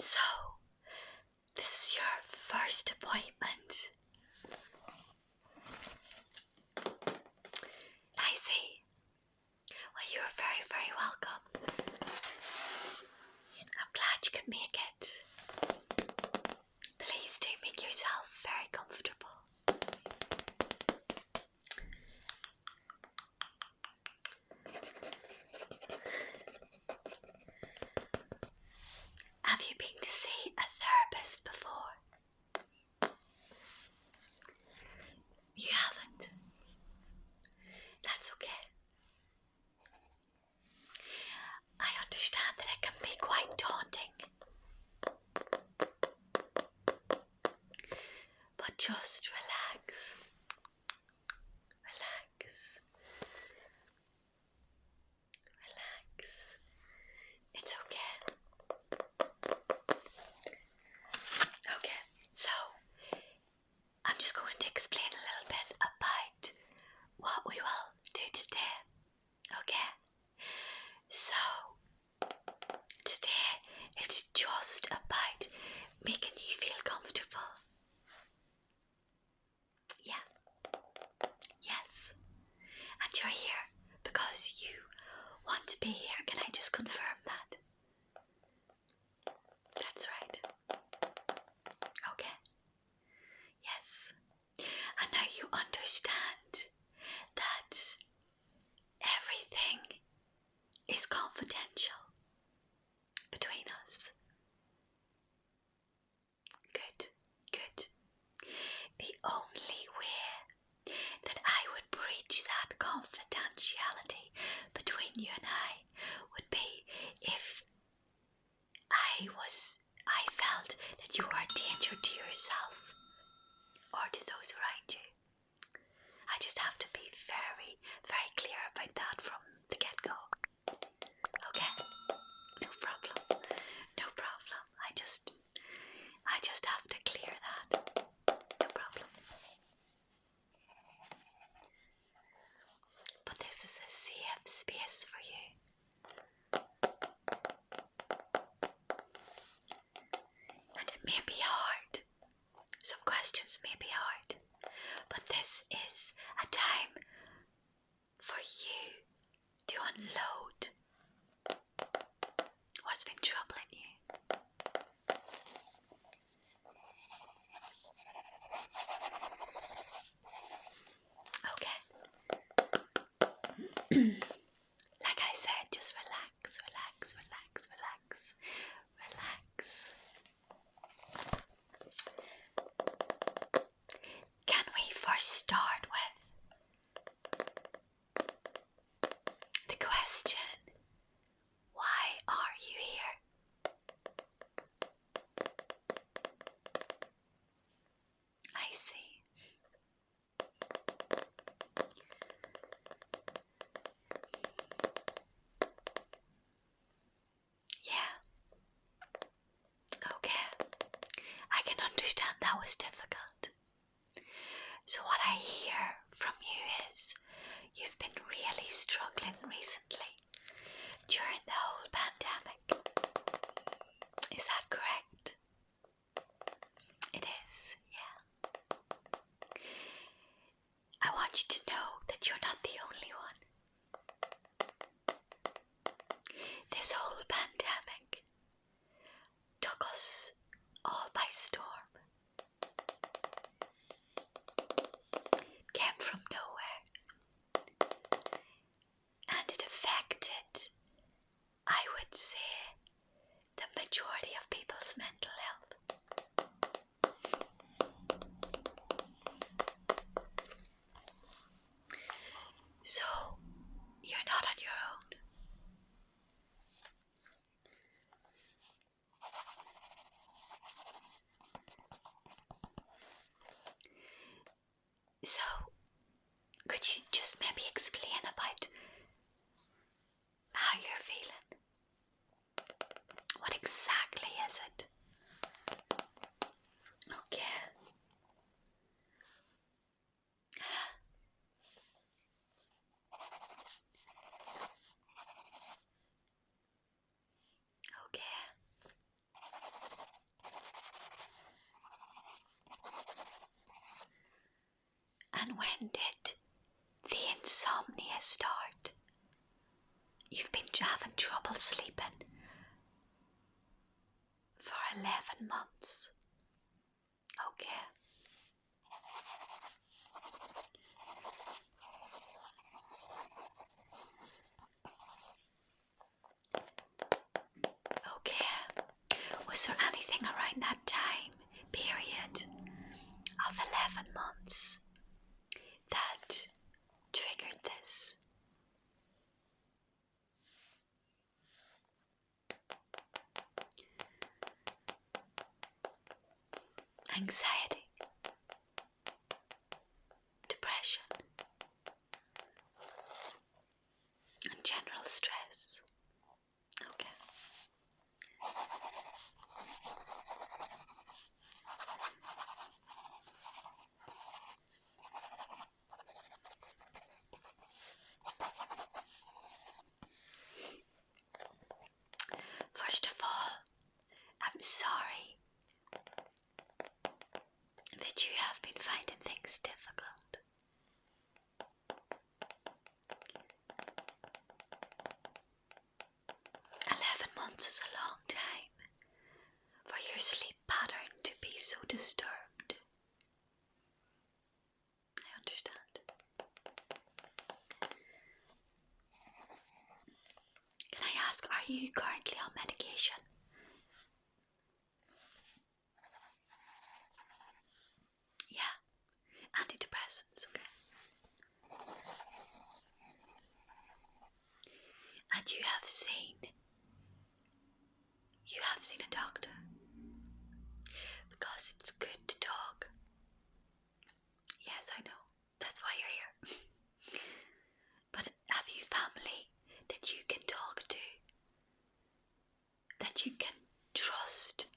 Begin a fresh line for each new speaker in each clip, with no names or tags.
So, this is your first appointment. I see. Well, you're very, very welcome. I'm glad you could make it. Please do make yourself very comfortable. Have you been to see a therapist before? You haven't? That's okay. I understand that it can be quite daunting. But just relax. Relax. Relax. It's okay. Okay, so I'm just going to explain a little bit about what we will do today. Okay? So today it's just about making you feel comfortable. Yeah. Yes. And you're here because you want to be here. Can I just confirm that? That's right. Okay. Yes. And now you understand that everything is confidential between us. Good, good. The only way that I would breach that confidentiality between you and I would be if I felt that you were a danger to yourself or to those around you. I just have to be very, very clear about that from the get-go. Okay? No problem. No problem. I just have to clear that. No problem. But this is a safe space for you. And it may be hard. Some questions may be hard. But this is a time for you to unload what's been troubling you. Okay. Like I said, just relax, relax, relax, relax, relax. Can we first start with the question, why are you here? I see. Yeah. Okay. I can understand that was difficult. So what I hear from you is you've been really struggling recently during the whole pandemic. Is that correct? It is, yeah. I want you to know that you're not the only one. This whole pandemic took us all by storm. It came from nowhere. And it affected, I would say, the majority of people's mental health. So, you're not on your own. So, could you just maybe explain about how you're feeling? What exactly is it? Okay. Okay. when did the insomnia start? You've been having trouble sleeping for 11 months. Okay. Okay. Was there anything around that time period of 11 months that triggered this? Anxiety, depression, and general stress. Okay. First of all, I'm sorry that you have been finding things difficult. 11 months is a long time for your sleep pattern to be so disturbed. I understand. Can I ask, are you currently on medication? Yeah, antidepressants, okay. And you have seen a doctor, because it's good to talk. Yes, I know. That's why you're here. But have you family that you can talk to, that you can trust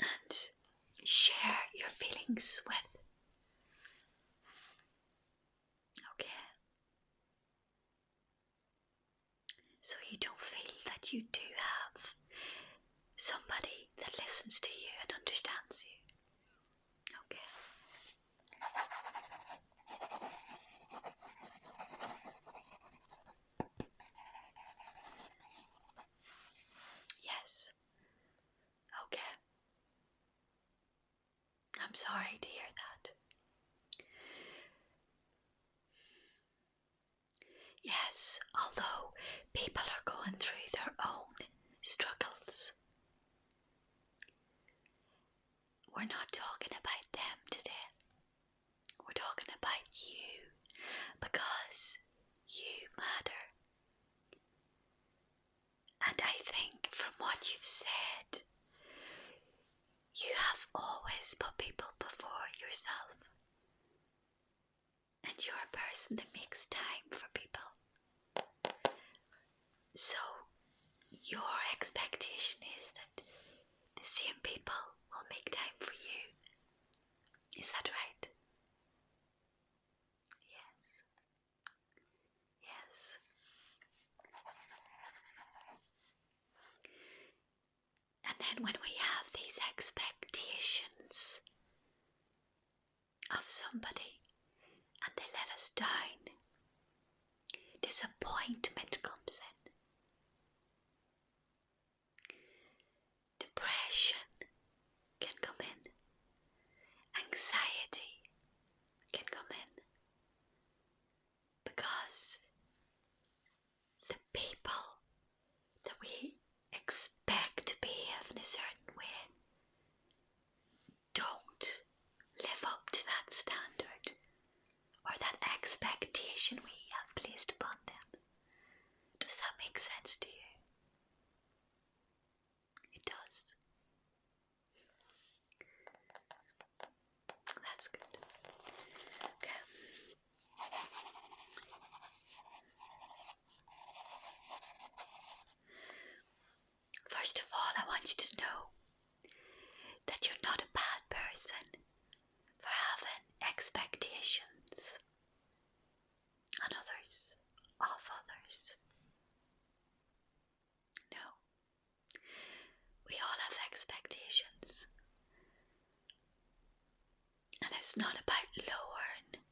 and share your feelings with? Okay. So you don't feel that you do have somebody that listens to you and understands you. Okay. Yes. Okay. I'm sorry to hear that. Yes, although people are going through their own struggles, we're not talking about them today. We're talking about you, because you matter. And I think from what you've said, you have always put people before yourself. And you're a person that makes time for people. So your expectation is that the same people will make time for you. Is that right? Yes. Yes. And then when we have these expectations of somebody and they let us down, disappointment comes in. Depression can come in. Anxiety can come in. Because the people that we expect to behave in a certain way don't live up to that standard or that expectation we have placed upon them. Does that make sense to you? It does. That's good. Okay. First of all, I want you to know that you're not a bad person for having expectations on others, of others. No. We all have expectations. And it's not about lowering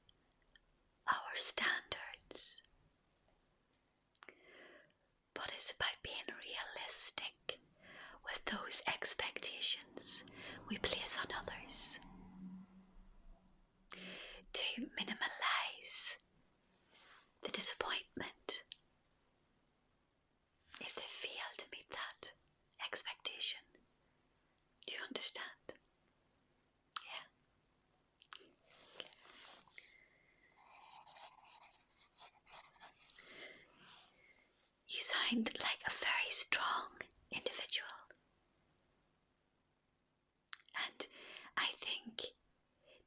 I think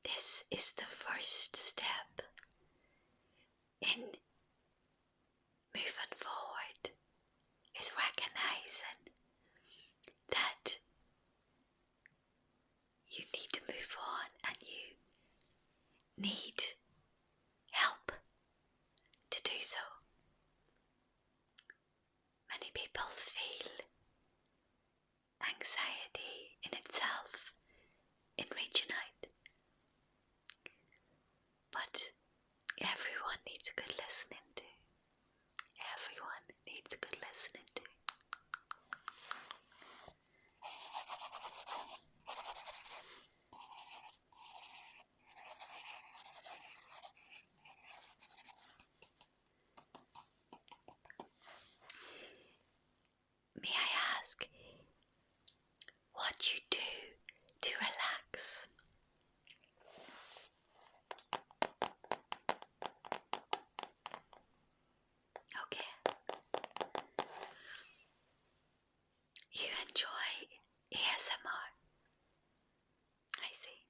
this is the first step in moving forward, is recognizing that you need to move on and you need help to do so. Many people feel anxiety in itself in reaching out, but everyone needs a good listening to. Everyone needs a good listening to. May I ask what you do to relax? Okay. You enjoy ASMR. I see.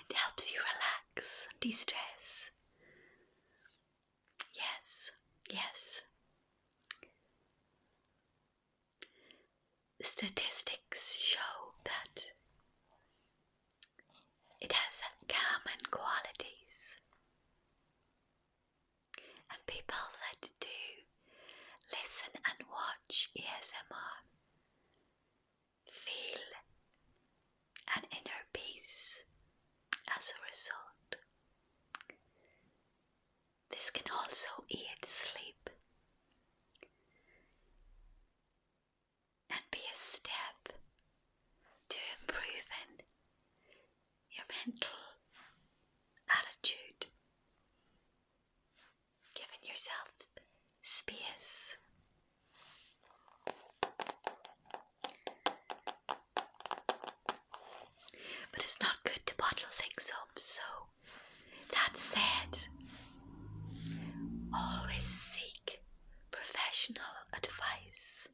It helps you relax and de-stress. Yes, yes. The statistics show that it has calming qualities. And people that do listen and watch ASMR feel an inner peace as a result. This can also aid sleep and be a step to improving your mental attitude, giving yourself space. But it's not good to bottle things up, so that said, always seek professional advice,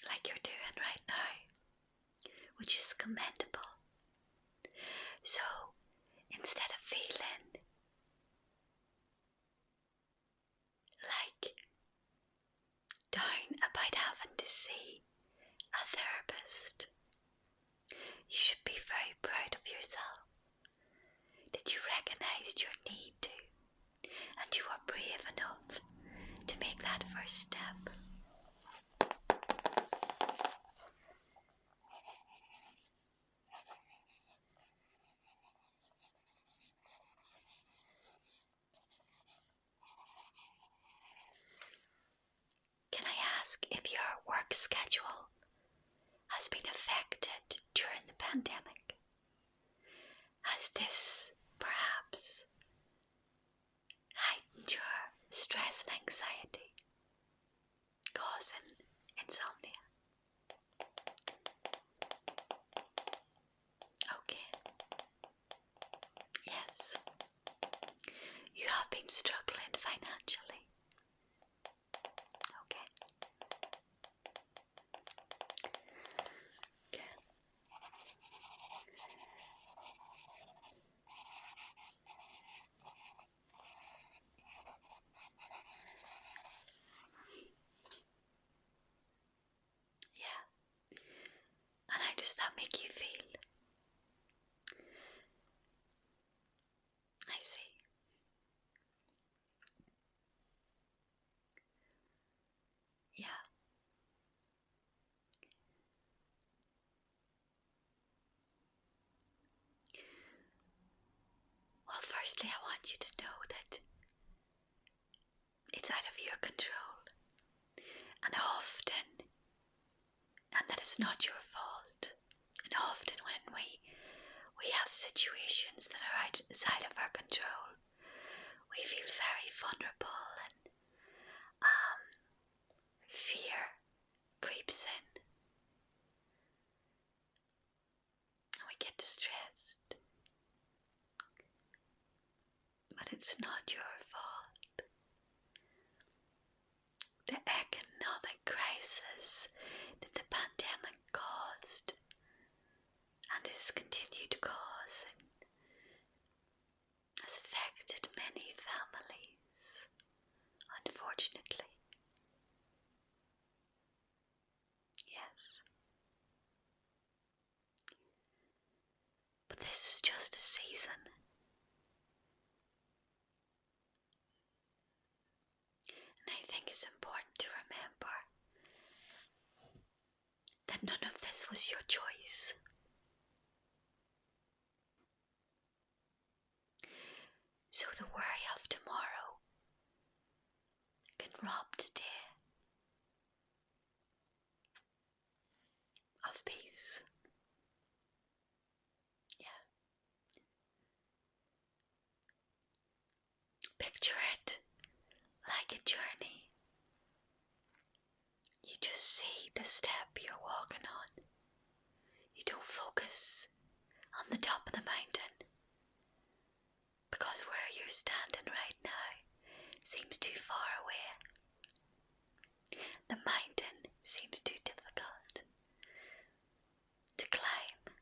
like you're doing right now, which is commendable. So instead of feeling like down about having to see a therapist, you should be very proud of yourself that you recognized your need to, and you are brave enough to make that first step. Can I ask if your work schedule has been affected during the pandemic? Has this perhaps heightened your stress and anxiety, causing insomnia? Okay. Yes. You have been struggling financially. Okay. Okay. Yeah. And how does that make you feel? I see. Yeah. Well, firstly, I want you to know that it's out of your control, and often, and that it's not your fault. And often when we have situations that are outside of our control, we feel very vulnerable, and fear creeps in, and we get distressed. But it's not your fault. The economic it's important to remember that none of this was your choice. So the worry of tomorrow can rob today of peace. Yeah. Picture it like a journey. You just see the step you're walking on. You don't focus on the top of the mountain, because where you're standing right now seems too far away. The mountain seems too difficult to climb.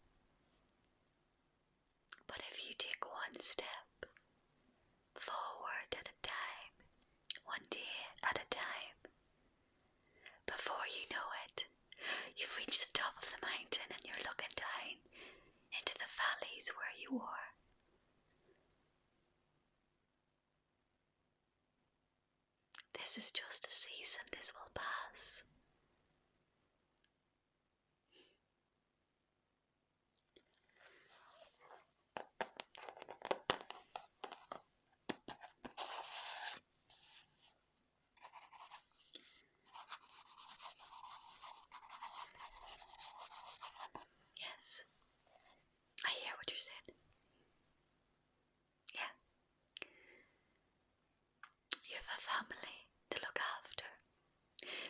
But if you take one step forward at a time, one day at a time, before you know it, you've reached the top of the mountain and you're looking down into the valleys where you were. This is just a season, this will pass. Yes, I hear what you're saying. Yeah. You have a family to look after,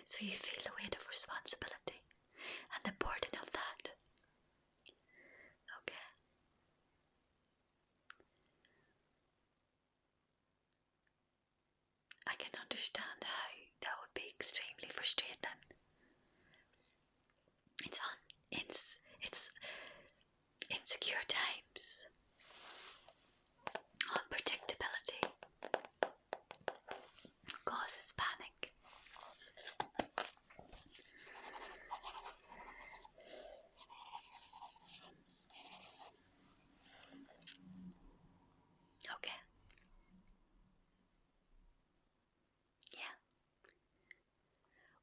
so you feel the weight of responsibility and the burden of that. Okay. I can understand how that would be extremely frustrating. It's insecure times. Unpredictability causes panic. Okay. Yeah.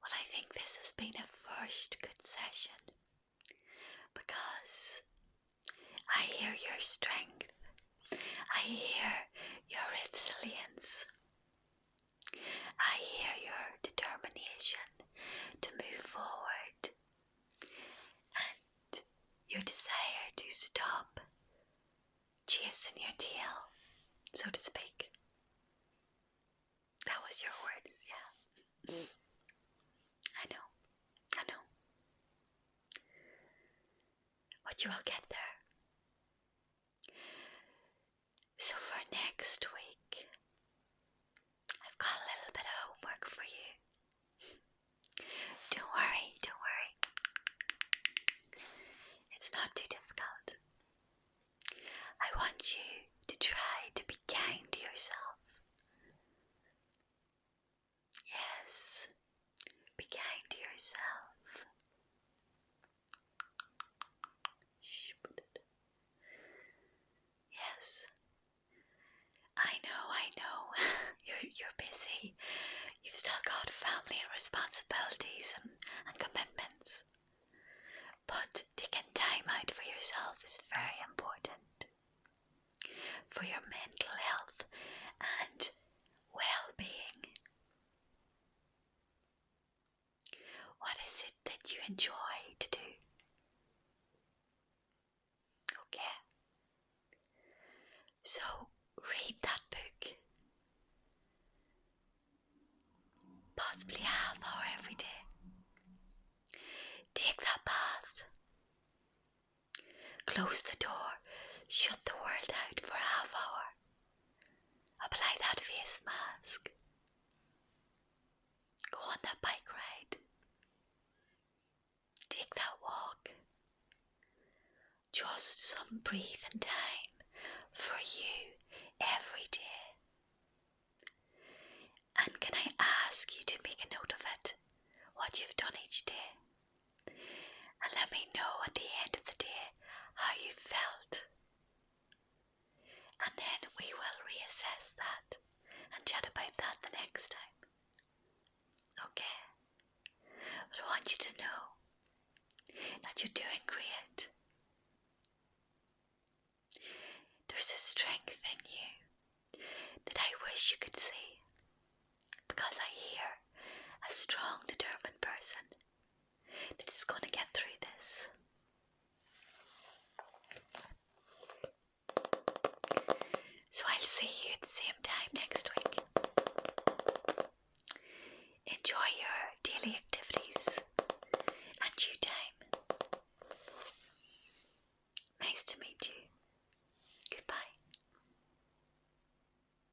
Well, I think this has been a first good session, because I hear your strength. I hear your resilience. I hear your determination to move forward and your desire to stop chasing your tail, so to speak. That was your words, yeah. I know. But you will get there. So for next week, I've got a little bit of homework for you. Don't worry. It's not too difficult. I want you to try to be kind to yourself. Yes, be kind to yourself. Yes, I know. You're busy. You've still got family and responsibilities and commitments. But taking time out for yourself is very important for your mental health and well-being. What is it that you enjoy to do? Okay. So read that book. Possibly a half hour every day. Take that bath. Close the door. Shut the world out for a half hour. Apply that face mask. Go on that bike ride. Take that walk. Just some breathing time for you every day. And can I ask you to make a note of it, what you've done each day? And let me know at the end of the day how you felt. And then we will reassess that and chat about that the next time. going to get through